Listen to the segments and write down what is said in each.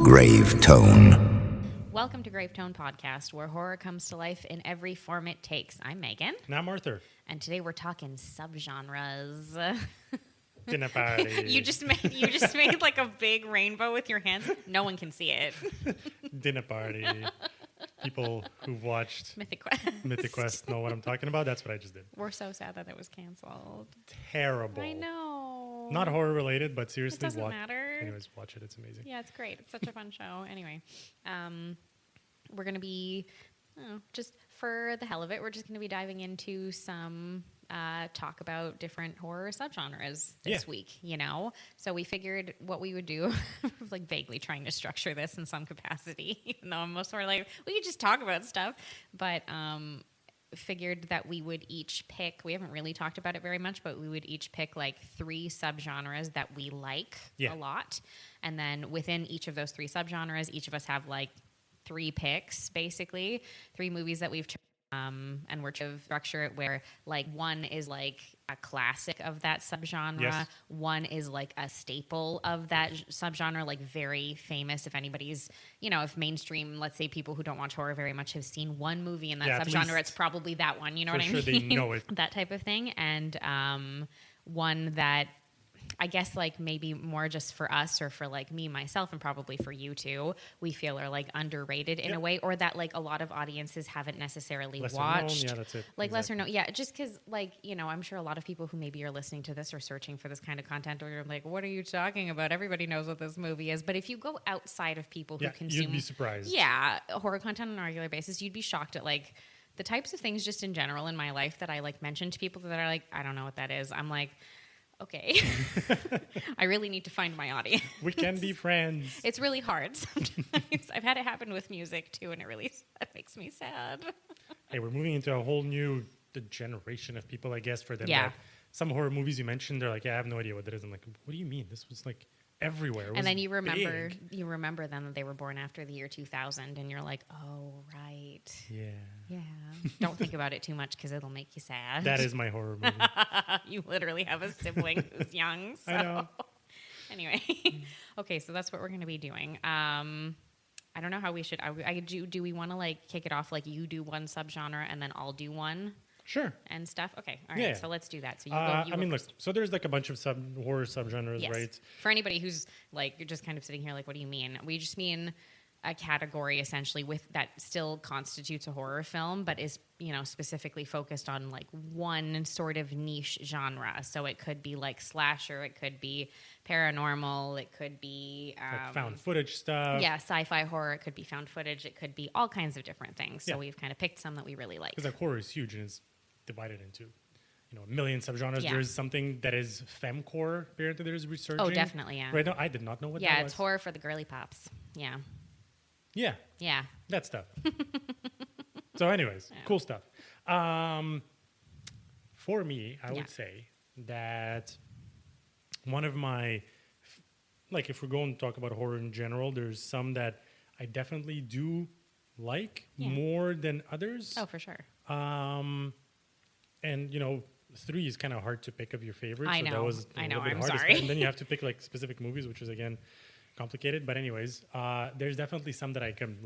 Grave Tone. Welcome to Grave Tone Podcast, where horror comes to life in every form it takes. I'm Megan. And I'm Arthur. And today we're talking subgenres. Dinner party. You just made like a big rainbow with your hands. No one can see it. Dinner party. People who've watched Mythic Quest. Mythic Quest know what I'm talking about. That's what I just did. We're so sad that it was canceled. Terrible. I know. Not horror related, but It seriously, doesn't matter. Anyways, watch it. It's amazing. Yeah, it's great. It's such a fun show. Anyway, we're going to be, just for the hell of it, we're just going to be diving into some talk about different horror subgenres this week, So we figured what we would do, like vaguely trying to structure this in some capacity, even though I'm most sort of like, we could just talk about stuff, but figured that we would each pick, we haven't really talked about it very much, but we would each pick like 3 subgenres that we like a lot. And then within each of those 3 subgenres, each of us have like 3 picks, basically 3 movies that we've and we're to structure it where like one is like a classic of that subgenre. Yes. One is like a staple of that subgenre, like very famous. If anybody's, if mainstream, let's say people who don't watch horror very much have seen one movie in that subgenre, it's probably that one. You know what I mean? For sure they know it. That type of thing. And one that I guess like maybe more just for us or for like me, myself, and probably for you too, we feel are like underrated in a way, or that like a lot of audiences haven't necessarily watched. Known. Yeah, that's it. Like lesser known. Yeah, just because like, I'm sure a lot of people who maybe are listening to this are searching for this kind of content, or you're like, what are you talking about? Everybody knows what this movie is. But if you go outside of people who consume... you'd be surprised. Yeah, horror content on a regular basis, you'd be shocked at like the types of things just in general in my life that I like mention to people that are like, I don't know what that is. I'm like... Okay, I really need to find my audience. We can be friends. It's really hard sometimes. I've had it happen with music too, and that makes me sad. Hey, we're moving into a whole new generation of people, I guess, for them. Yeah. Some horror movies you mentioned, they're like, yeah, I have no idea what that is. I'm like, what do you mean? This was like everywhere. And then you remember them that they were born after the year 2000, and you're like, oh, right. Yeah. Don't think about it too much because it'll make you sad. That is my horror movie. You literally have a sibling who's young. So. I know. Anyway, okay, so that's what we're going to be doing. I don't know how we should. Do we want to like kick it off like you do one subgenre and then I'll do one? Sure. And stuff. Okay. All right. Yeah. So let's do that. So look. So there's like a bunch of horror subgenres, yes. right? For anybody who's like, you're just kind of sitting here like, what do you mean? We just mean a category essentially with that still constitutes a horror film, but is specifically focused on like one sort of niche genre. So it could be like slasher, it could be paranormal, it could be like found footage stuff. Yeah, sci-fi horror. It could be found footage. It could be all kinds of different things. So we've kind of picked some that we really like. Because like horror is huge and it's divided into a million subgenres. Yeah. There's something that is femcore. Apparently, there's researching. Oh, definitely, yeah. Right now, I did not know what that was. Yeah, it's horror for the girly pops. Yeah. Yeah. Yeah. That stuff. So anyways, cool stuff. For me, I would say that one of my, like if we're going to talk about horror in general, there's some that I definitely do like more than others. Oh, for sure. And 3 is kind of hard to pick of your favorites. I know. So that was a little bit I'm hard. sorry. And then you have to pick like specific movies, which is again complicated. But anyways, there's definitely some that I can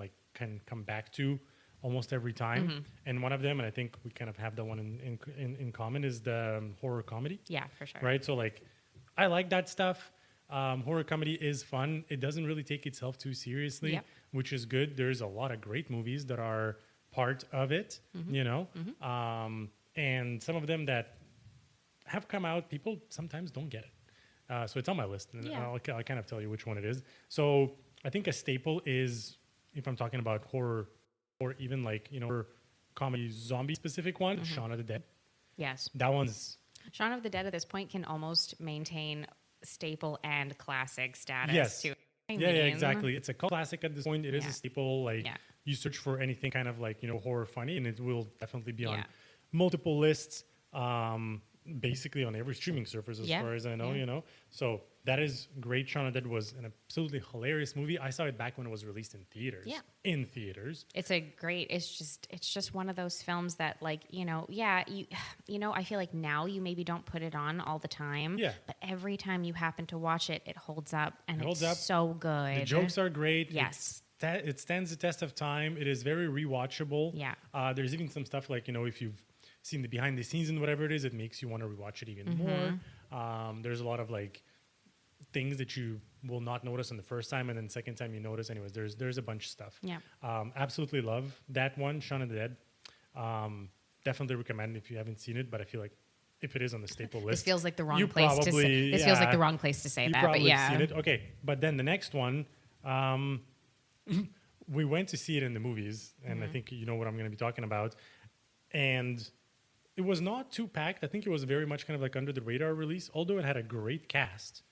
come back to almost every time. Mm-hmm. And one of them, and I think we kind of have the one in common, is the horror comedy. Yeah, for sure. Right. So like, I like that stuff. Horror comedy is fun. It doesn't really take itself too seriously, which is good. There's a lot of great movies that are part of it. Mm-hmm. And some of them that have come out, people sometimes don't get it. So it's on my list, and I'll kind of tell you which one it is. So I think a staple is, if I'm talking about horror or even like, horror comedy zombie specific one, Shaun of the Dead. Yes. That one's... Shaun of the Dead at this point can almost maintain staple and classic status. Yes. Too. Yeah, exactly. It's a classic at this point. It is a staple. Like you search for anything kind of like, horror funny, and it will definitely be on multiple lists. basically on every streaming service as Yeah, far as I know, yeah. you know. So that is great. Shaun of the Dead was an absolutely hilarious movie. I saw it back when it was released in theaters. Yeah. In theaters. It's just one of those films that, like, you know, yeah, you know, I feel like now you maybe don't put it on all the time. Yeah. But every time you happen to watch it, it holds up, and It holds it's up. so good. The jokes are great. Yes. It stands the test of time. It is very rewatchable. Yeah. There's even some stuff like, you know, if you've seen the behind the scenes and whatever it is, it makes you want to rewatch it even Mm-hmm. more. There's a lot of like things that you will not notice on the first time, and then second time you notice. Anyways, there's a bunch of stuff. Yeah. Absolutely love that one, Shaun of the Dead. Definitely recommend if you haven't seen it, but I feel like if it is on the staple This list, feels like the wrong you place to say. probably- This feels like yeah. the wrong place to say you that, probably but yeah. seen it. Okay, but then the next one, we went to see it in the movies, and Mm-hmm. I think you know what I'm going to be talking about. And it was not too packed. I think it was very much kind of like under the radar release, although it had a great cast.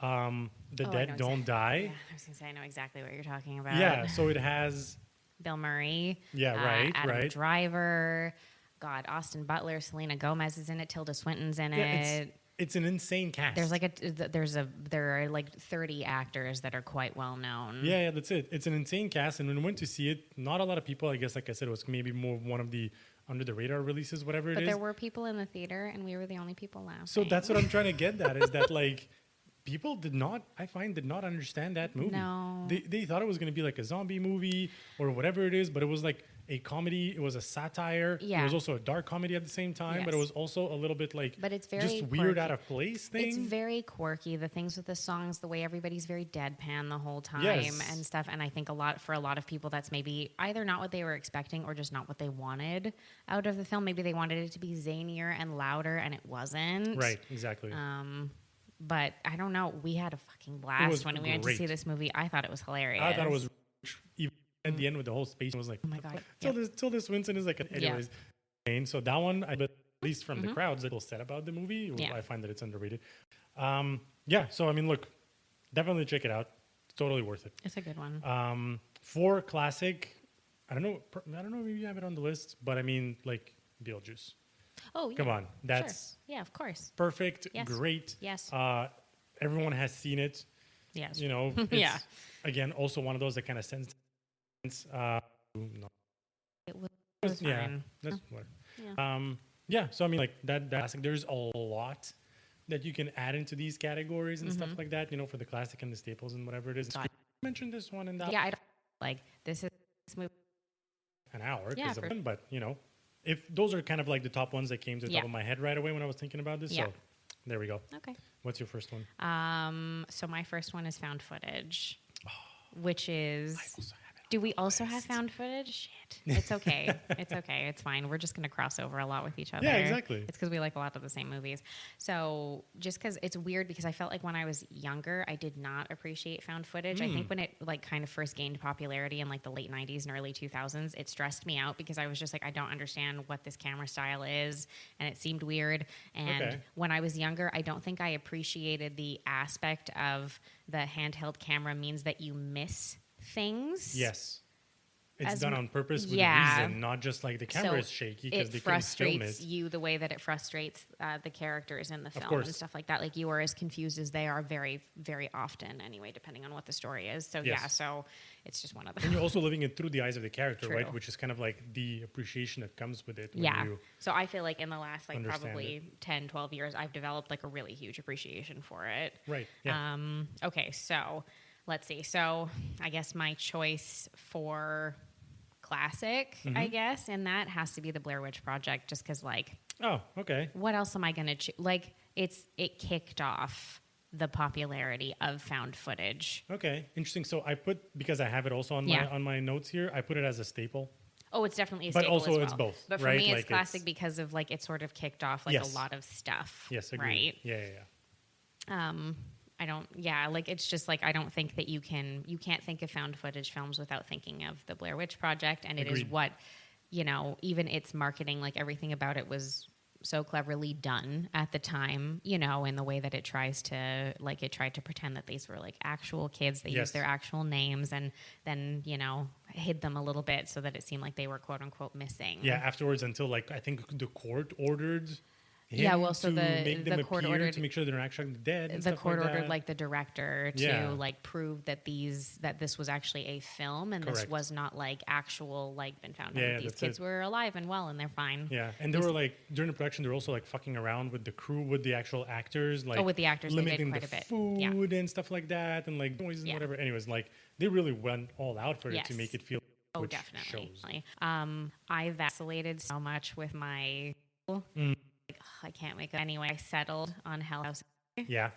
The Oh, I Dead know Don't Die. Yeah, I was gonna say I know exactly what you're talking about. Yeah, so it has Bill Murray. Yeah, right, Adam right. Driver. God, Austin Butler, Selena Gomez is in it. Tilda Swinton's in it. it's an insane cast. There are like 30 actors that are quite well known. Yeah, that's it. It's an insane cast, and when we went to see it, not a lot of people. I guess, like I said, it was maybe more one of the under the radar releases, whatever it But is. there were people in the theater, and we were the only people laughing. So that's what I'm trying to get at, is that like people did not understand that movie. No. They thought it was going to be like a zombie movie or whatever it is, but it was like a comedy. It was a satire. Yeah. It was also a dark comedy at the same time, but it Yes. was also a little bit like But it's very just weird quirky. out of place thing. It's very quirky. The things with the songs, the way everybody's very deadpan the whole time Yes. and stuff. And I think for a lot of people, that's maybe either not what they were expecting or just not what they wanted out of the film. Maybe they wanted it to be zanier and louder, and it wasn't. Right, exactly. But I don't know. We had a fucking was blast when we went to great. see this movie. I thought it was hilarious. I thought it was even at the end with the whole space. I was like, Oh my God. Tilda Swinton is like, anyways. And so that one, but at least from the crowds that people said about the movie, Yeah. I find that it's underrated. Yeah, so I mean, look, definitely check it out. It's totally worth it. It's a good one. For classic, I don't know if you have it on the list, but I mean, like Beetlejuice. Oh, yeah. Come on, that's Sure. Yeah, of course. perfect, Yes. great. Yes. Everyone has seen it. Yes. You know, it's, Yeah. Again, also one of those that kind of sends. No. It was Yeah, fine. that's what. Yeah. Yeah. So I mean, like that classic. There's a lot that you can add into these categories and stuff like that. You know, for the classic and the staples and whatever it is. Got I mentioned this one and that Yeah, I don't like this movie. an hour. Yeah, 'Cause of for- them, but you know, if those are kind of like the top ones that came to the Yeah. top of my head right away when I was thinking about this. Yeah. So there we go. Okay. What's your first one? So my first one is found footage, which is. Also have it on Do we my also have list. found footage? Shit. It's okay. It's okay. It's fine. We're just going to cross over a lot with each other. Yeah, exactly. It's because we like a lot of the same movies. So just because it's weird, because I felt like when I was younger, I did not appreciate found footage. I think when it like kind of first gained popularity in like the late 90s and early 2000s, it stressed me out because I was just like, I don't understand what this camera style is. And it seemed weird. And Okay. when I was younger, I don't think I appreciated the aspect of the handheld camera means that you miss things. Yes. It's As done m- on purpose with yeah. a reason, not just like the camera is shaky because it they couldn't film frustrates it. you the way that it frustrates the characters in the film course. and stuff like that. Like you are as confused as they are very, very often anyway, depending on what the story is. So yeah, Yes. so it's just one of And those. you're also living it through the eyes of the character, right? True. Which is kind of like the appreciation that comes with it. When Yeah. You, So I feel like in the last like understand probably 10, 12 years, I've developed like a really huge appreciation for it. right. Yeah. Okay, so let's see. So I guess my choice for classic, I guess, and that has to be the Blair Witch Project, just because like, Oh, okay. what else am I gonna choose? Like, it kicked off the popularity of found footage. Okay. Interesting. So I put, because I have it also on Yeah. my notes here, I put it as a staple. Oh, it's definitely a But staple also as well. it's both, But for right? me, it's Like, classic it's- because of like it sort of kicked off like Yes. a lot of stuff. Yes, agreed. Right. Yeah. I don't. Yeah, like it's just like I don't think that you can't think of found footage films without thinking of the Blair Witch Project, and it is Agreed. what, you know, even its marketing, like everything about it was so cleverly done at the time, you know, in the way that it tried to pretend that these were like actual kids. They Yes. used their actual names and then, you know, hid them a little bit so that it seemed like they were quote unquote missing. Yeah. Afterwards, until like I think the court ordered Yeah, well, so to make them the court appear ordered to make sure they're actually dead. And the stuff court like ordered that. like the director to Yeah. like prove that this was actually a film and this Correct. was not like actual like been found. Yeah, These that's kids it. were alive and well and they're fine. Yeah, and they were like during the production, they were also like fucking around with the crew, with the actual actors, like with the actors, they did limiting quite the a bit. food and stuff like that, and like noises and Yeah. whatever. Anyways, like they really went all out for it to Yes. make it feel. Oh, which definitely. shows. I vacillated so much with my. Like, I can't make it. Anyway, I settled on Hell House. Yeah,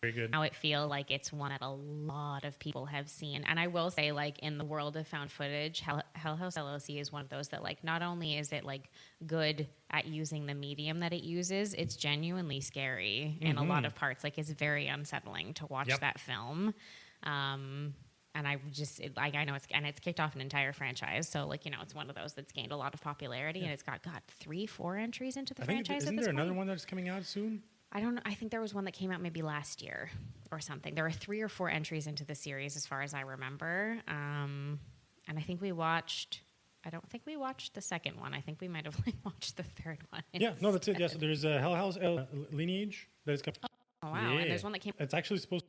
very good. Now it feels like it's one that a lot of people have seen. And I will say, like, in the world of found footage, Hell House LLC is one of those that, like, not only is it, like, good at using the medium that it uses, it's genuinely scary in a lot of parts. Like, it's very unsettling to watch that film. And I just, I know it's kicked off an entire franchise. So, like, you know, it's one of those that's gained a lot of popularity and it's got 3-4 entries into the franchise. Isn't there another one that's coming out soon? I don't know. I think there was one that came out maybe last year or something. There are 3 or 4 entries into the series as far as I remember. And I think I don't think we watched the second one. I think we might have like watched the third one. Yeah, no, that's it. Yeah, so there's a Hell House Lineage that is coming. Oh, wow. Yeah. And there's one that came It's actually supposed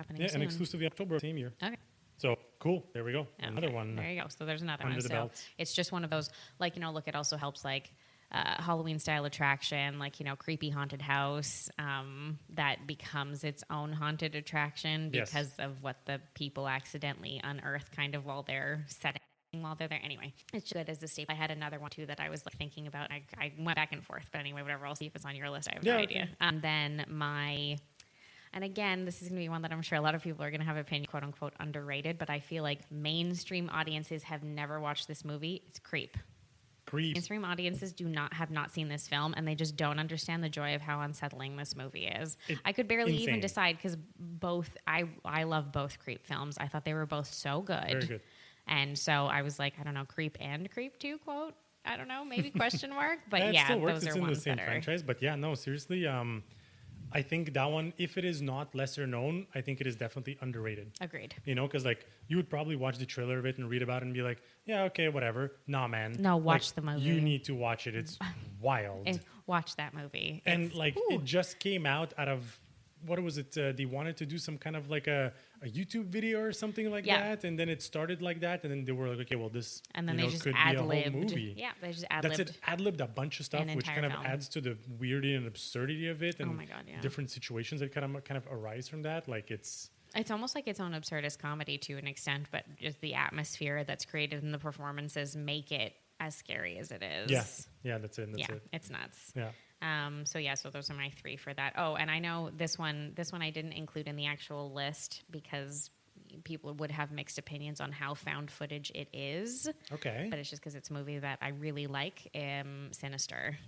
happening and soon. exclusively October same year. Okay. So cool. There we go. Okay. Another one. There you go. So there's another under one. the So belt. it's just one of those, like, you know, look, it also helps like Halloween style attraction, like, you know, creepy haunted house that becomes its own haunted attraction because of what the people accidentally unearth kind of while they're setting. While they're there. Anyway, it's good as a staple. I had another one too that I was like thinking about. I went back and forth, but anyway, whatever. I'll see if it's on your list. I have no idea. And then and again, this is going to be one that I'm sure a lot of people are going to have opinion, quote unquote, underrated, but I feel like mainstream audiences have never watched this movie. It's Creep. Mainstream audiences have not seen this film, and they just don't understand the joy of how unsettling this movie is. I could barely even decide because I love both Creep films. I thought they were both so good. Very good. And so I was like, I don't know, Creep and Creep 2, quote. I don't know, maybe question mark. But It yeah, still works. those It's are in the ones same that are. franchise. But yeah, no, seriously. I think that one, if it is not lesser known, I think it is definitely underrated. Agreed. You know, because like you would probably watch the trailer of it and read about it and be like, yeah, okay, whatever. Nah, man. No, watch Like, the movie. You need to watch it. It's wild. Watch that movie. And like it just came out of what was it? They wanted to do some kind of like a YouTube video or something like that, and then it started like that, and then they were like, okay, well, this and then they just could be a whole ad-libbed. movie. Yeah, they just ad-libbed. That's it. Ad-libbed a bunch of stuff, an which entire kind of film. adds to the weirdity and absurdity of it, and Oh my God, yeah. different situations that kind of arise from that. Like it's almost like its own absurdist comedy to an extent, but just the atmosphere that's created in the performances make it as scary as it is. yeah, that's it. That's it. It's nuts. Yeah. So those are my 3 for that. Oh, and I know this one I didn't include in the actual list because people would have mixed opinions on how found footage it is. Okay. But it's just because it's a movie that I really like, Sinister.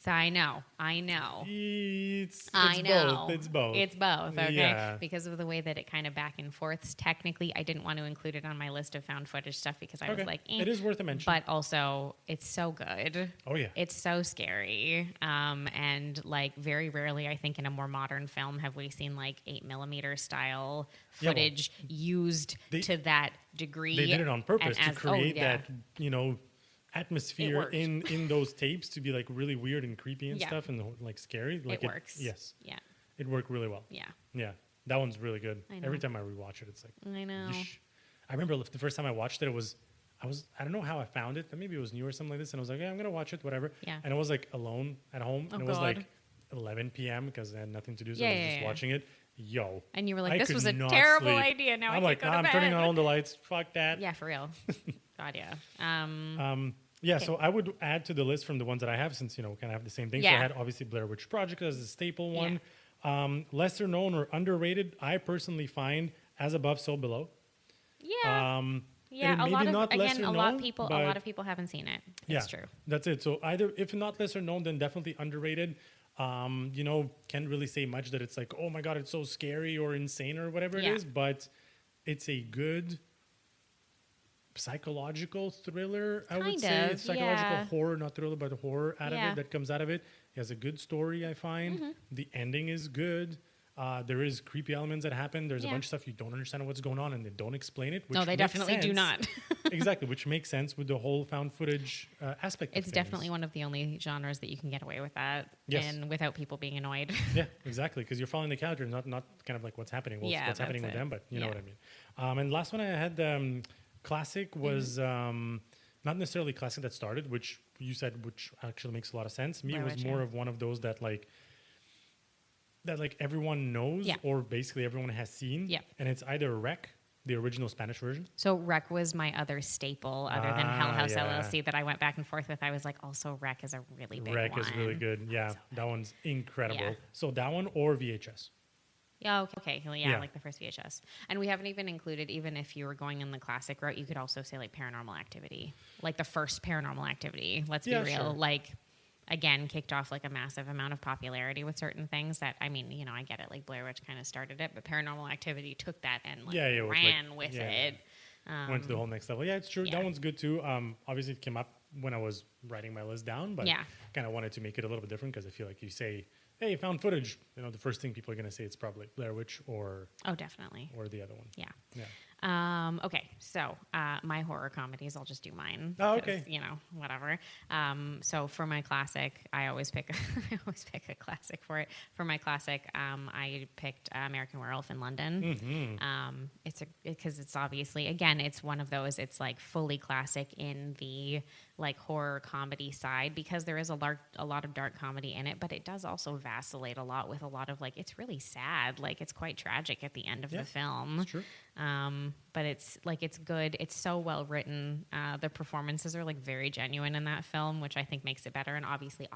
So I know. It's I know. both. It's both, okay? Yeah. Because of the way that it kind of back and forths. Technically, I didn't want to include it on my list of found footage stuff because I was like, it is worth a mention. But also, it's so good. Oh, yeah. It's so scary. And like very rarely, I think in a more modern film, have we seen like 8mm style footage used to that degree. They did it on purpose to create that, you know, atmosphere in those tapes to be like really weird and creepy and stuff and like scary. Like it works. Yes. Yeah. It worked really well. Yeah. Yeah. That one's really good. I know. Every time I rewatch it, it's like, I know. yeesh. I remember the first time I watched it, I don't know how I found it. Maybe it was new or something like this. And I was like, yeah, I'm going to watch it, whatever. Yeah. And I was like alone at home. Oh, and it was like 11 p.m. because I had nothing to do. So I was just watching it. Yo. And you were like, I this could was a not terrible sleep. idea. Now I'm I like, can't go to I'm bed. turning on all the lights. Fuck that. Yeah, for real. God, yeah. Yeah, so I would add to the list from the ones that I have since, you know, we kind of have the same thing. So I had obviously Blair Witch Project as a staple one. Lesser known or underrated, I personally find As Above, So Below. Yeah. Yeah, a lot of people haven't seen it. It's true. That's it. So either, if not lesser known, then definitely underrated. You know, can't really say much that it's like, oh my God, it's so scary or insane or whatever it is, but it's a good psychological thriller, I would say. It's psychological horror, not thriller, but horror out of it that comes out of it. It has a good story, I find. The ending is good. There is creepy elements that happen. There's a Yeah. bunch of stuff you don't understand what's going on, and they don't explain it. Which No, they makes definitely do sense. not. Exactly, which makes sense with the whole found footage aspect. It's of things. definitely one of the only genres that you can get away with that, Yes. and without people being annoyed. Yeah, exactly, because you're following the character, not kind of like what's happening. Yeah, What's happening with that's it. them, but you know Yeah. what I mean. And last one I had classic was not necessarily classic that started, which you said, which actually makes a lot of sense. Me, Blair it was Witch, more yeah. of one of those that everyone knows, Yeah. or basically everyone has seen. Yeah. And it's either Rec, the original Spanish version. So Rec was my other staple, other than Hell House yeah. LLC, that I went back and forth with. I was like, also Rec is a really big Rec one. is really good. Yeah, So that one's incredible. Yeah. So that one or VHS. Yeah, okay. Well, yeah, Yeah. like the first VHS. And we haven't even included, even if you were going in the classic route, you could also say like Paranormal Activity. Like the first Paranormal Activity, let's Yeah, be real. sure. Like, again, kicked off like a massive amount of popularity with certain things that, I mean, I get it. Like Blair Witch kind of started it, but Paranormal Activity took that and like Yeah, ran with yeah. it. Went to the whole next level. Yeah, it's true. yeah. That one's good too. Obviously, it came up when I was writing my list down, but Yeah. kind of wanted to make it a little bit different because I feel like you say, "Hey, found footage." The first thing people are going to say it's probably Blair Witch or Oh, definitely. the other one. Yeah. Yeah. Okay, so my horror comedies, I'll just do mine. Oh, 'cause, okay. Whatever. So for my classic, I always pick a classic for it. For my classic, I picked American Werewolf in London. Because it's obviously, again, it's one of those. It's like fully classic in the like horror comedy side, because there is a lot of dark comedy in it, but it does also vacillate a lot with a lot of like, it's really sad. Like it's quite tragic at the end of Yeah, the film. It's true. But it's good. It's so well written. The performances are like very genuine in that film, which I think makes it better. And obviously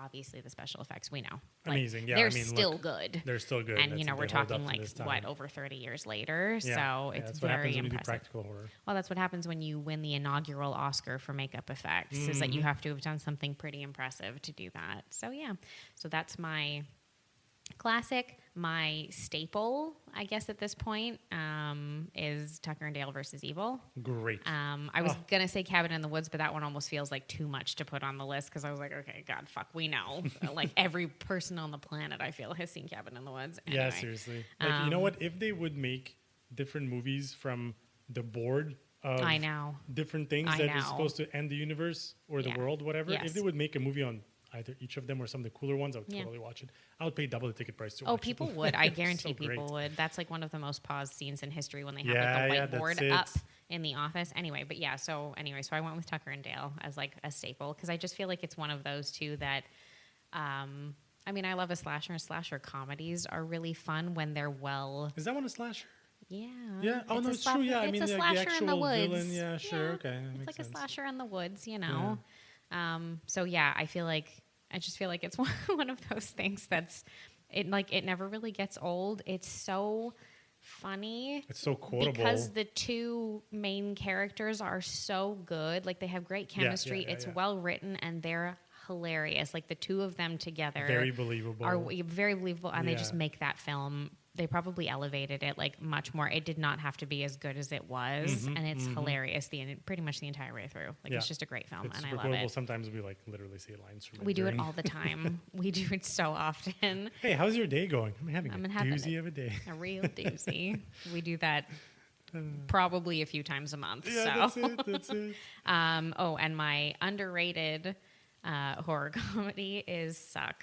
the special effects, we know. Like, Amazing. Yeah, they're I mean, still look, good. They're still good. And That's we're they hold up talking to like this time. what, over 30 years later. Yeah. So Yeah, it's that's what happens very when you do impressive. practical horror. Well, that's what happens when you win the inaugural Oscar for makeup effects, is that you have to have done something pretty impressive to do that. So yeah, so that's my classic. My staple, I guess at this point, is Tucker and Dale versus Evil. Great. I was going to say Cabin in the Woods, but that one almost feels like too much to put on the list, because I was like, okay, God, fuck, we know. Like every person on the planet, I feel, has seen Cabin in the Woods. Anyway. Yeah, seriously. Like, you know what? If they would make different movies from the board of I know. different things I that know. is supposed to end the universe or the Yeah. world, whatever, Yes. if they would make a movie on either each of them or some of the cooler ones, I would Yeah. totally watch it. I would pay double the ticket price to Oh, watch people it. would. I It's guarantee so people great. would. That's like one of the most paused scenes in history, when they have Yeah, like yeah, the whiteboard that's up it. in the office. Anyway, but yeah, so I went with Tucker and Dale as like a staple, because I just feel like it's one of those two that, I mean, I love a slasher, and slasher comedies are really fun when they're well. Is that one a slasher? Yeah. Yeah. Oh, no, a it's true. Yeah. I it's mean, a the slasher actual in the woods. villain. Yeah, sure. Okay. That It's makes like sense. a slasher in the woods, So yeah, I just feel like it's one of those things that's it never really gets old. It's so funny. It's so quotable. Because the two main characters are so good. Like they have great chemistry. yeah, It's yeah. well written, and they're hilarious. Like the two of them together Very believable. are very believable, and they just Yeah. make that film. They probably elevated it like much more. It did not have to be as good as it was, and it's hilarious pretty much the entire way through. Like Yeah. it's just a great film, It's and I super love quotable. it. Sometimes we like literally say lines from it. We do it during- all the time. We do it so often. Hey, how's your day going? I'm having I'm a having doozy it. of a day. A real doozy. We do that probably a few times a month. Yeah, so. that's it. That's it. And my underrated horror comedy is Suck.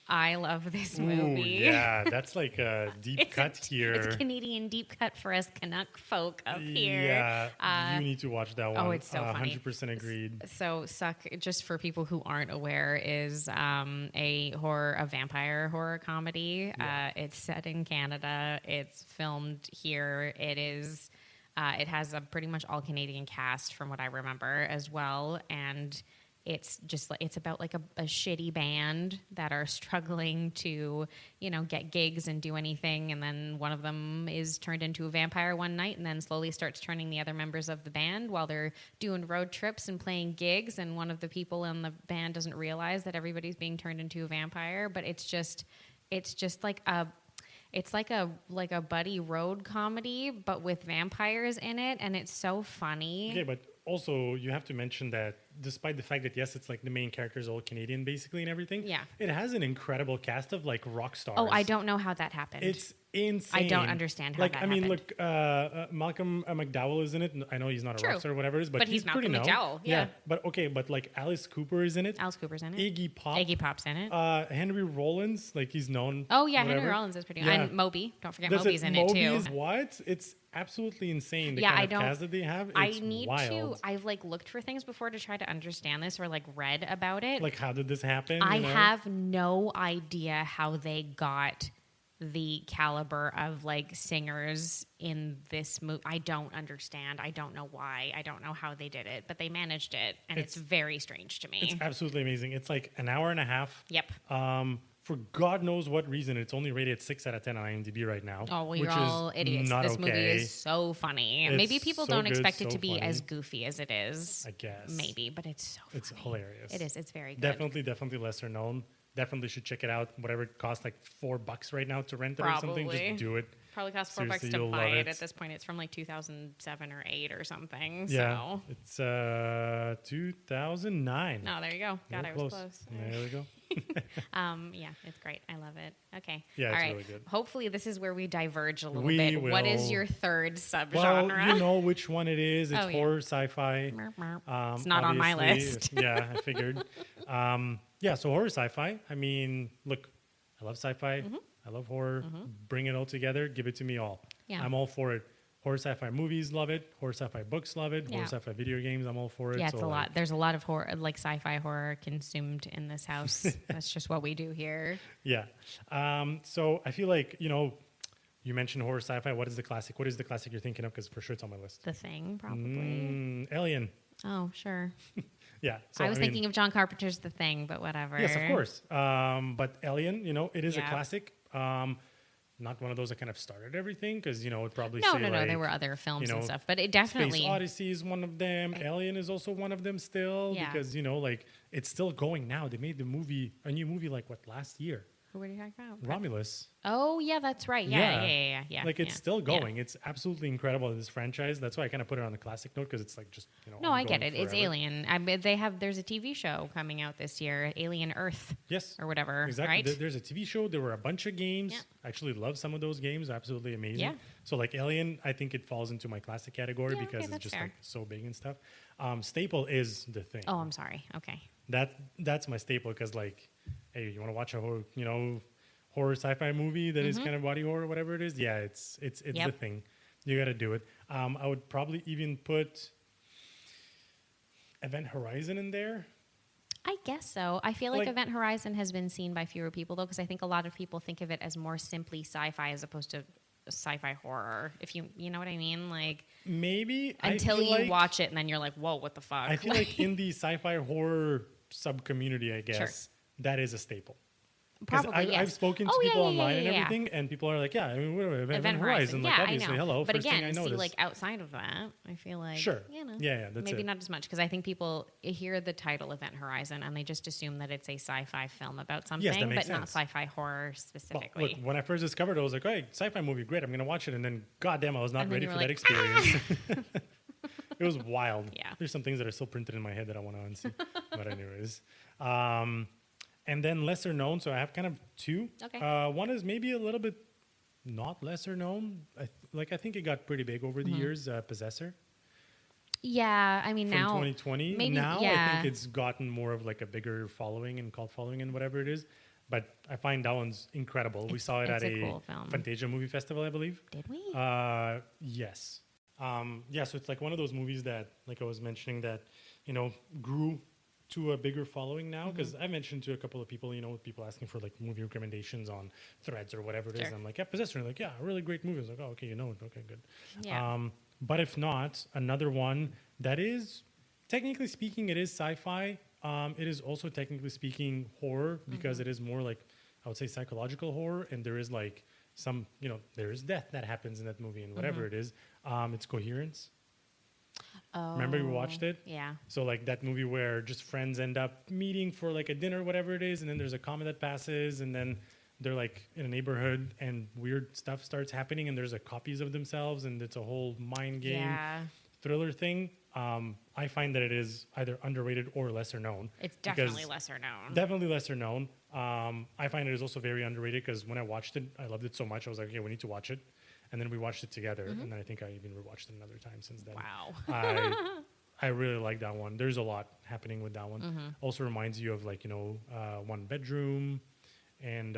I love this movie. Ooh, yeah, that's like a deep cut here. It's a Canadian deep cut for us Canuck folk up here. Yeah, you need to watch that one. Oh, it's so funny. 100% agreed. So Suck, just for people who aren't aware, is a vampire horror comedy. Yeah. It's set in Canada. It's filmed here. It has a pretty much all Canadian cast from what I remember as well, and it's just like it's about like a shitty band that are struggling to get gigs and do anything, and then one of them is turned into a vampire one night, and then slowly starts turning the other members of the band while they're doing road trips and playing gigs, and one of the people in the band doesn't realize that everybody's being turned into a vampire. But it's just like a buddy road comedy, but with vampires in it, and it's so funny. Okay, but also you have to mention that despite the fact that yes, it's like the main character is all Canadian basically and everything. Yeah. It has an incredible cast of like rock stars. Oh, I don't know how that happened. It's insane. I don't understand how like, that I mean, happened. look, Malcolm McDowell is in it. I know he's not a True. rock star or whatever it is, but But he's pretty Malcolm known. McDowell, yeah. But okay, but like Alice Cooper is in it. Alice Cooper's in it. Iggy Pop. Iggy Pop's in it. Henry Rollins, like he's known. Oh yeah, whatever. Henry Rollins is pretty. Yeah. And Moby. Don't forget That's Moby's in it Moby too. is what? It's absolutely insane. The Yeah, kind I of don't- cast that they have. I It's need wild. to. I've like looked for things before to try to understand this or like read about it. Like, how did this happen? I you know? have no idea how they got the caliber of like singers in this movie. I don't understand. I don't know why. I don't know how they did it, but they managed it, and it's very strange to me. It's absolutely amazing. It's like an hour and a half. Yep. For God knows what reason, it's only rated 6 out of 10 on IMDb right now. Oh, well, which you're all is idiots. Not This movie okay, is so funny. It's Maybe people so don't good, expect it so to be funny. as goofy as it is. I guess. Maybe, but it's so funny. It's hilarious. It is. It's very good. Definitely lesser known. Definitely should check it out. Whatever it costs, like $4 right now to rent it or something, Probably. just do it. Probably costs $4 Seriously, to you'll buy love it. it. At this point. It's from like 2007 or 8 or something. Yeah, So. it's 2009. No, there you go. God, We're I was close. There we go. Yeah, it's great. I love it. Okay. Yeah, All it's right. really good. Hopefully, this is where we diverge a little We bit. What is will. your third Well, subgenre? you know which one it is. It's Oh, yeah. horror, sci-fi. It's not on my Obviously. list. Yeah, I figured. Yeah, so horror, sci-fi. I mean, look, I love sci-fi. Mm-hmm. I love horror. Bring it all together. Give it to me all. Yeah. I'm all for it. Horror, sci-fi movies, love it. Horror, sci-fi books, love it. Yeah. Horror, sci-fi video games, I'm all for it. Yeah, it's So, a like, lot. There's a lot of horror, like sci-fi horror, consumed in this house. That's just what we do here. Yeah. So I feel like, you mentioned horror, sci-fi. What is the classic? What is the classic you're thinking of? Because for sure it's on my list. The Thing, probably. Alien. Oh, sure. Yeah. So, I was mean, thinking of John Carpenter's The Thing, but whatever. Yes, of course. But Alien, it is a Yeah. classic. Not one of those that kind of started everything because, it probably No, say no, like, there were other films and know, stuff, but it Space definitely. Odyssey is one of them. Alien is also one of them still Yeah. because, like it's still going now. They made a new movie like last year? Who were you talking about? Romulus. Oh, yeah, that's right. Yeah. Like it's yeah, still yeah. going. It's absolutely incredible in this franchise. That's why I kind of put it on the classic note because it's like just No, I get ongoing it. It's forever. Alien. I mean, there's a TV show coming out this year, Alien Earth Yes. or whatever, Exactly. right? There's a TV show. There were a bunch of games. Yeah. I actually love some of those games. Absolutely amazing. Yeah. So like Alien, I think it falls into my classic category Yeah, okay, because it's that's just fair. like so big and stuff. Staple is The Thing. Oh, I'm sorry. Okay. That's my staple because like, hey, you want to watch a horror sci-fi movie that is kind of body horror, whatever it is? Yeah, it's Yep. The Thing. You got to do it. I would probably even put Event Horizon in there. I guess so. I feel like Like- Event Horizon has been seen by fewer people, though, because I think a lot of people think of it as more simply sci-fi as opposed to sci-fi horror. If you know what I mean, like Maybe until I feel you like, watch it and then you're like, whoa, what the fuck? I feel like in the sci-fi horror sub-community, I guess, that is a staple. 'Cause Probably, yes. I've spoken to Oh, yeah, people yeah, online and yeah. everything, and people are like, yeah, I mean, whatever, Event Horizon. Like, Yeah, obviously, I know. hello, But first again, thing I see, noticed. like outside of that, I feel like Sure. Yeah, Yeah, that's maybe it. not as much because I think people hear the title Event Horizon and they just assume that it's a sci-fi film about something, Yes, that but makes not sense. sci-fi horror Well, specifically. look, when I first discovered it, I was like, hey, sci-fi movie, great, I'm going to watch it. And then, goddamn, I was not And then ready you for were that like, "Ah!" experience. It was wild. Yeah. There's some things that are still printed in my head that I want to unsee. But anyways. And then lesser known, so I have kind of two. Okay. One is maybe a little bit not lesser known. I think it got pretty big over the Mm-hmm. years, Possessor Yeah, I mean from now 2020. maybe Now I yeah. think it's gotten more of like a bigger following and cult following and whatever it is. But I find that one's incredible. We saw it it's at a a cool film. Fantasia movie festival, I believe. Did we? Yes. So it's like one of those movies that, like I was mentioning, that, grew to a bigger following now. Because I mentioned to a couple of people, people asking for like movie recommendations on Threads or whatever it is. Sure. And I'm like, yeah, Possessor. And like, yeah, really great movie. I was like, oh, okay, you know it. Okay, good. Yeah. But if not, another one that is, technically speaking, it is sci-fi. It is also technically speaking horror because it is more like, I would say, psychological horror. And there is like some, there is death that happens in that movie and whatever it is. It's Coherence. Remember we watched it? Yeah. So like that movie where just friends end up meeting for like a dinner, whatever it is, and then there's a comet that passes, and then they're like in a neighborhood, and weird stuff starts happening, and there's copies of themselves, and it's a whole mind game. Yeah. thriller thing, I find that it is either underrated or lesser known. It's definitely because- lesser known. Definitely lesser known. I find it is also very underrated because when I watched it, I loved it so much. I was like, okay, we need to watch it. And then we watched it together. And then I think I even rewatched it another time since then. Wow. I really like that one. There's a lot happening with that one. Also reminds you of like, One Bedroom and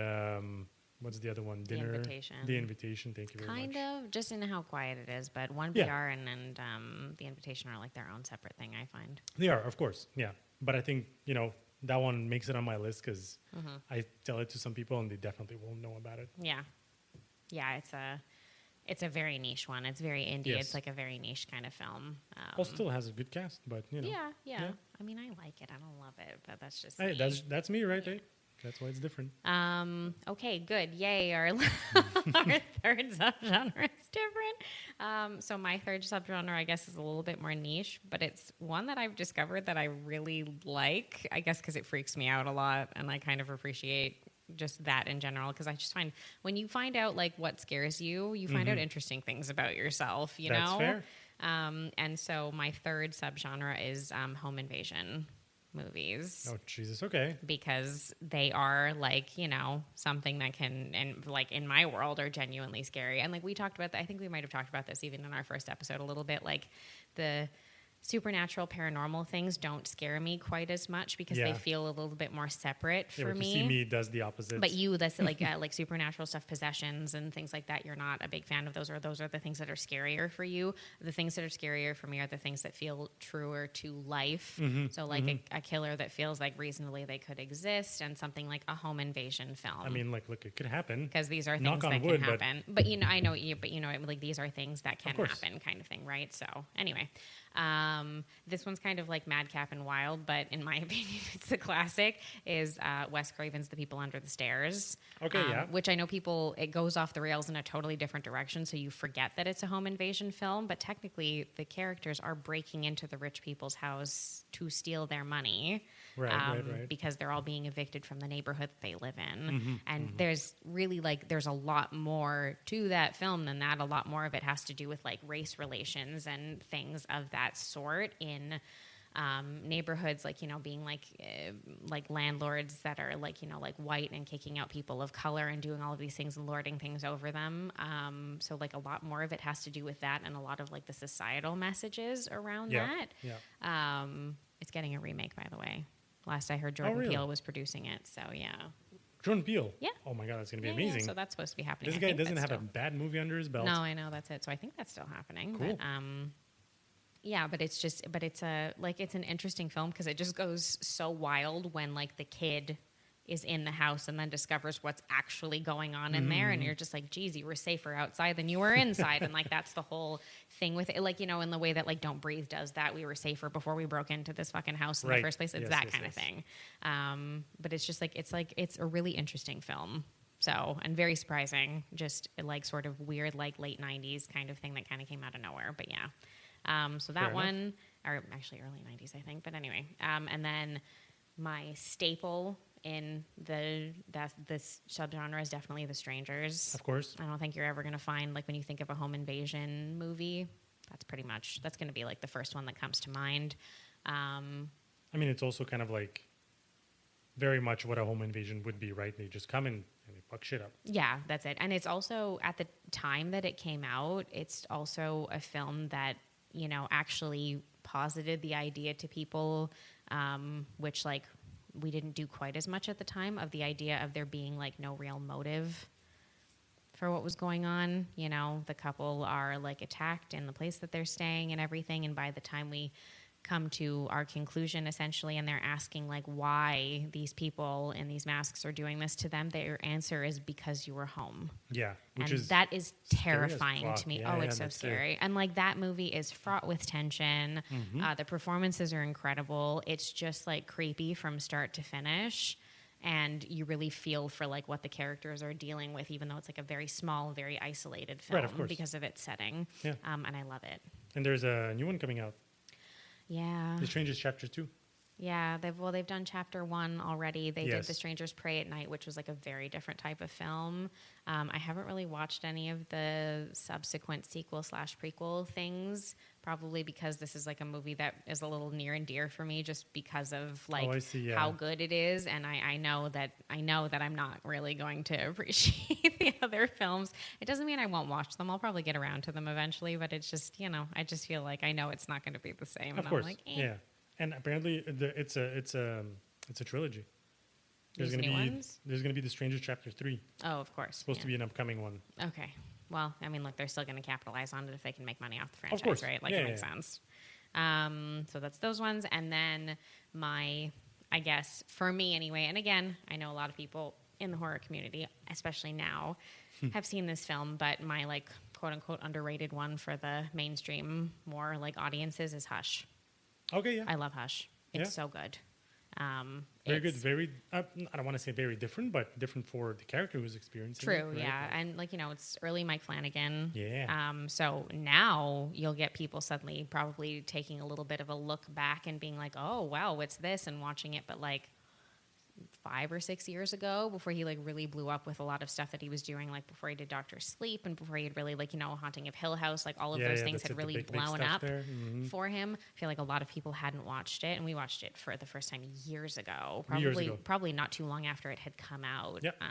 what's the other one? Dinner. Invitation. The Invitation. Thank you very much. Kind of, just in how quiet it is. But One Yeah. PR and The Invitation are like their own separate thing, I find. They are, of course. Yeah. But I think, that one makes it on my list because I tell it to some people and they definitely won't know about it. Yeah. Yeah, it's a very niche one. It's very indie. Yes. It's like a very niche kind of film. Also still has a good cast, but, Yeah. Yeah. I mean, I like it. I don't love it, but that's just Hey, me. that's me, right? Hey, that's why it's different. Okay, good. Yay, our our third subgenre is different. So my third subgenre, I guess, is a little bit more niche, but it's one that I've discovered that I really like, I guess because it freaks me out a lot, and I kind of appreciate just that in general, because I just find when you find out like what scares you, you find out interesting things about yourself, That's know? fair. And so my third subgenre is home invasion movies. Oh, Jesus. Okay. Because they are like, something that can, and like in my world, are genuinely scary. And like we talked about, I think we might have talked about this even in our first episode a little bit, like the supernatural paranormal things don't scare me quite as much because they feel a little bit more separate for what me. You see me does the opposite. But that's like supernatural stuff, possessions and things like that. You're not a big fan of those, or those are the things that are scarier for you. The things that are scarier for me are the things that feel truer to life. So like a killer that feels like reasonably they could exist, and something like a home invasion film. I mean, like, look, it could happen. Because these are Knock things on that wood, can happen. But I know you. But like these are things that can course. happen, kind of thing, right? So anyway, this one's kind of like Madcap and Wild, but in my opinion, it's a classic. Is Wes Craven's The People Under the Stairs? Okay, yeah. Which I know it goes off the rails in a totally different direction, so you forget that it's a home invasion film. But technically, the characters are breaking into the rich people's house to steal their money. Right. Because they're all being evicted from the neighborhood that they live in. And there's really there's a lot more to that film than that. A lot more of it has to do with like race relations and things of that sort in neighborhoods, like, being like landlords that are like white and kicking out people of color and doing all of these things and lording things over them. So like a lot more of it has to do with that, and a lot of like the societal messages around that. Yeah. It's getting a remake, by the way. Last I heard, Jordan really? Peele was producing it. So yeah. Jordan Peele. Yeah. Oh my God, that's gonna be Yeah, amazing. so that's supposed to be happening. This I guy think doesn't that's have a still- bad movie under his belt. No, I know, that's it. So I think that's still happening. Cool. But yeah, but it's an interesting film because it just goes so wild when like the kid is in the house and then discovers what's actually going on in there, and you're just like, geez, you were safer outside than you were inside. And like that's the whole thing with it, like, in the way that like Don't Breathe does that. We were safer before we broke into this fucking house in the first place. It's Yes, that yes, kind yes. of thing. But it's just it's a really interesting film. So, and very surprising, just like sort of weird, like late 90s kind of thing that kind of came out of nowhere. But yeah. So that Fair one, or actually early 90s, I think. But anyway, and then my staple in this subgenre is definitely The Strangers. Of course. I don't think you're ever going to find, like, when you think of a home invasion movie, that's going to be like the first one that comes to mind. I mean, it's also kind of like very much what a home invasion would be, right? They just come in and they fuck shit up. Yeah, that's it. And it's also, at the time that it came out, it's also a film that, actually posited the idea to people, which, like, we didn't do quite as much at the time, of the idea of there being, like, no real motive for what was going on. The couple are, like, attacked in the place that they're staying and everything, and by the time we come to our conclusion, essentially, and they're asking, like, why these people in these masks are doing this to them, their answer is because you were home. Yeah. And that is terrifying fuck. to me. Yeah, It's so that's it. scary. And like that movie is fraught with tension. The performances are incredible. It's just like creepy from start to finish. And you really feel for like what the characters are dealing with, even though it's like a very small, very isolated film, Right, of course. because of its setting. Yeah. And I love it. And there's a new one coming out. Yeah. The Strangers Chapter 2. Yeah, they've done chapter 1 already. They did Yes. The Strangers Pray at Night, which was like a very different type of film. I haven't really watched any of the subsequent sequel/prequel things, probably because this is like a movie that is a little near and dear for me, just because of like I see, yeah. how good it is, and I know that I'm not really going to appreciate the other films. It doesn't mean I won't watch them. I'll probably get around to them eventually, but it's just, I just feel like I know it's not going to be the same. Of and course, I'm like, yeah. And apparently, it's a trilogy. These new ones? There's gonna be The Stranger Chapter 3. Oh, of course. Supposed to be an upcoming one. Okay. Well, I mean, look, they're still going to capitalize on it if they can make money off the franchise, Of course. right? Like, Yeah, it makes sense. So that's those ones. And then I guess, for me anyway, and again, I know a lot of people in the horror community, especially now, have seen this film, but my, like, quote-unquote underrated one for the mainstream, more, like, audiences is Hush. Okay, yeah. I love Hush. It's Yeah. so good. Very good. Very, I don't want to say very different, but different for the character who's experiencing it. True, Right? yeah. And, like, it's early Mike Flanagan. Yeah. So now you'll get people suddenly probably taking a little bit of a look back and being like, oh, wow, what's this? And watching it, but, like, 5 or 6 years ago, before he, like, really blew up with a lot of stuff that he was doing, like, before he did Dr. Sleep and before he had really, like, Haunting of Hill House, like, all of those things that's had it, the really big blown stuff up there. Mhm. for him. I feel like a lot of people hadn't watched it, and we watched it for the first time years ago. Years ago. Probably not too long after it had come out. Yep.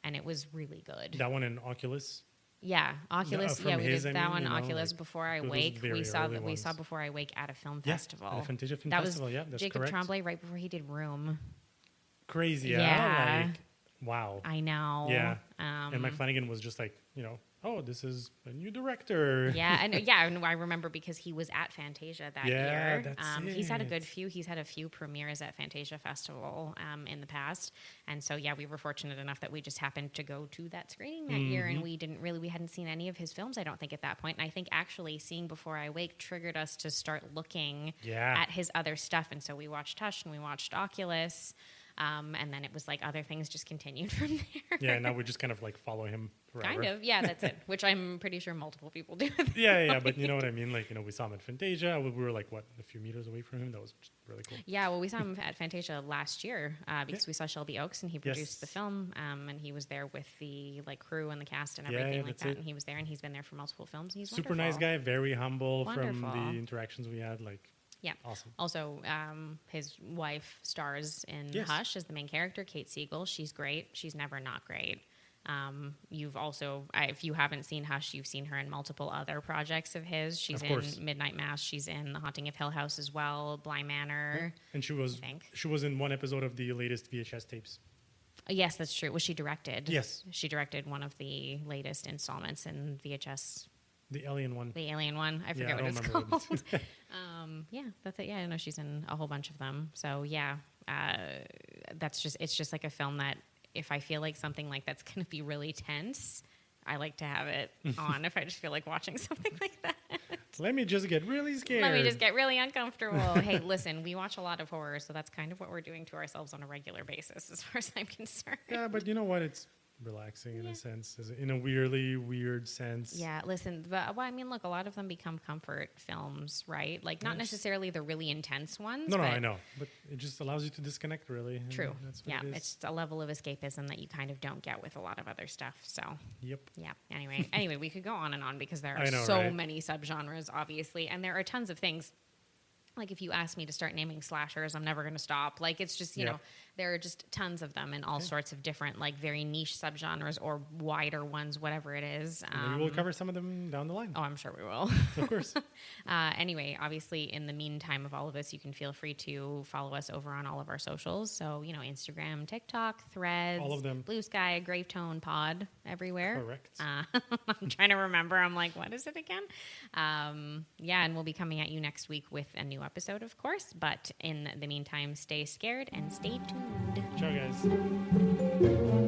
And it was really good. That one in Oculus. Yeah, Oculus. from Yeah, we his, did I that mean, one. Oculus, like, Before I those Wake. very We saw early we saw ones. Before I Wake at a film Yeah, festival. at a Fantasia Film That Festival. was Yeah, that's Jacob correct. Tremblay right before he did Room. Crazy. Yeah. Like, wow. I know. Yeah. And Mike Flanagan was just like, oh, this is a new director. Yeah, and I remember because he was at Fantasia that Yeah, year. that's He's had a it. good few. He's had a few premieres at Fantasia Festival in the past, and so yeah, we were fortunate enough that we just happened to go to that screening that year, and we hadn't seen any of his films. I don't think at that point, and I think actually seeing Before I Wake triggered us to start looking at his other stuff, and so we watched Hush and we watched Oculus. And then it was like other things just continued from there. Yeah, now we just kind of like follow him forever. Kind of, yeah, that's it. Which I'm pretty sure multiple people do. Yeah, but you know what I mean? Like, we saw him at Fantasia. We were like, a few meters away from him. That was really cool. Yeah, well, we saw him at Fantasia last year because we saw Shelby Oaks and he produced the film. And he was there with the crew and the cast and everything like that. It. And he was there and he's been there for multiple films. He's super wonderful. nice guy, very humble from Wonderful. the interactions we had. Like, yeah. awesome. Also, his wife stars in Hush as the main character, Kate Siegel. She's great. She's never not great. You've also, if you haven't seen Hush, you've seen her in multiple other projects of his. She's in Midnight Mass. She's in The Haunting of Hill House as well, Bly Manor. And she was in one episode of the latest VHS tapes. Yes, that's true. Was she directed? Yes. She directed one of the latest installments in VHS. The Alien one. The Alien one. I forget what it's called. Yeah, that's it. Yeah, I know she's in a whole bunch of them. So yeah, it's just like a film that if I feel like something like that's going to be really tense, I like to have it on if I just feel like watching something like that. Let me just get really scared. Let me just get really uncomfortable. Hey, listen, we watch a lot of horror, so that's kind of what we're doing to ourselves on a regular basis as far as I'm concerned. Yeah, but you know what? It's relaxing in a sense, in a weirdly weird sense. Yeah, listen, but I mean, look, a lot of them become comfort films, right? Like, not necessarily the really intense ones. No, I know, but it just allows you to disconnect, really. True. That's what it is. It's a level of escapism that you kind of don't get with a lot of other stuff. So. Yep. Yeah. Anyway, we could go on and on because there are so many subgenres, obviously, and there are tons of things. Like, if you ask me to start naming slashers, I'm never going to stop. Like, it's just, you know, there are just tons of them in all sorts of different, like, very niche subgenres or wider ones, whatever it is. Maybe we'll cover some of them down the line. Oh, I'm sure we will. Of course. Anyway, obviously, in the meantime of all of this, you can feel free to follow us over on all of our socials. So, Instagram, TikTok, Threads, all of them. Blue Sky, Gravetone Pod, everywhere. Correct. I'm trying to remember. I'm like, what is it again? And we'll be coming at you next week with a new episode, of course. But in the meantime, stay scared and stay tuned. Ciao, guys.